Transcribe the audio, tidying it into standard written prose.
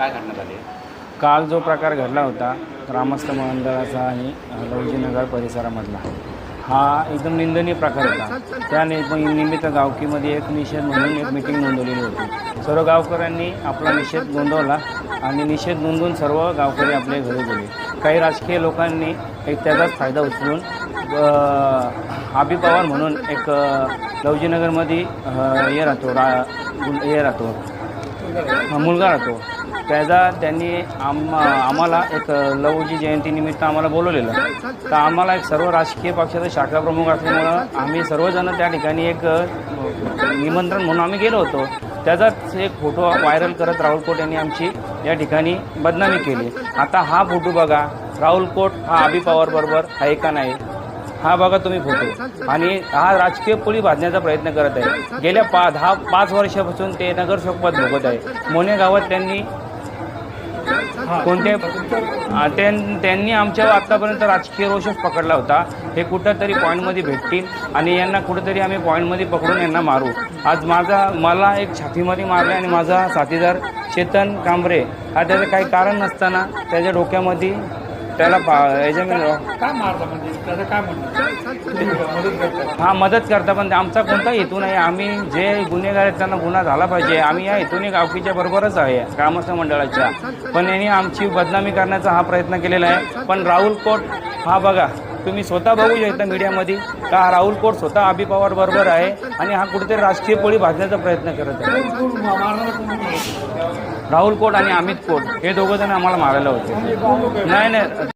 काय घटना झाली? काल जो प्रकार घडला होता ग्रामस्थ मंडळाचा आणि लवजीनगर परिसरामधला हा एकदम निंदनीय प्रकार होता। त्या निमित्त गावकीमध्ये एक निषेध म्हणून एक मीटिंग नोंदवलेली होती। सर्व गावकऱ्यांनी आपला निषेध नोंदवला आणि निषेध नोंदवून सर्व गावकरी आपल्या घरी गेले। काही राजकीय लोकांनी एक त्याचाच फायदा उचलून आबी पवार म्हणून एक लवजीनगरमध्ये मुलगा राहतो त्यांनी आम्हाला एक लवजी जयंतीनिमित्त आम्हाला बोलवलेलं। तर आम्हाला एक सर्व राजकीय पक्षाचा शाखा प्रमुख असल्यामुळं आम्ही सर्वजण त्या ठिकाणी एक निमंत्रण म्हणून आम्ही गेलो होतो। त्याचाच एक फोटो व्हायरल करत राहुल कोट यांनी आमची या ठिकाणी बदनामी केली। आता हा फोटो बघा, राहुल कोट हा आबी पवार बरोबर आहे का नाही हा बघा तुम्ही फोटो। आणि हा राजकीय पोळी भाजण्याचा प्रयत्न करत आहे। गेल्या 5 वर्षापासून ते नगरसेवक पद भोगत आहे। मोने गावात त्यांनी त्यांनी आमच्या आतापर्यंत राजकीय रोषच पकडला होता। हे कुठंतरी पॉईंटमध्ये भेटतील आणि यांना कुठंतरी आम्ही पॉईंटमध्ये पकडून यांना मारू। आज मला एक छातीमध्ये मारले आणि माझा साथीदार चेतन कांबरे हा त्याचं काही कारण नसताना त्याच्या डोक्यामध्ये त्याला मदत करता, पण आमचा कोणता हेतू नाही। आम्ही जे गुन्हेगार आहेत त्यांना गुन्हा झाला पाहिजे, आम्ही या हेतूने गावकीच्या बरोबरच आहे ग्रामस्थ मंडळाच्या। पण यांनी आमची बदनामी करण्याचा हा प्रयत्न केलेला आहे। पण राहुल कोट हा बघा तुम्ही स्वतः बघू शकता मीडियामध्ये का राहुल कोट स्वतः आबी पवार बरोबर आहे आणि हा कुठेतरी राजकीय पोळी भाजण्याचा प्रयत्न करत आहे। राहुल कोट आणि अमित कोट हे दोघं जण आम्हाला मारायला होते। नाही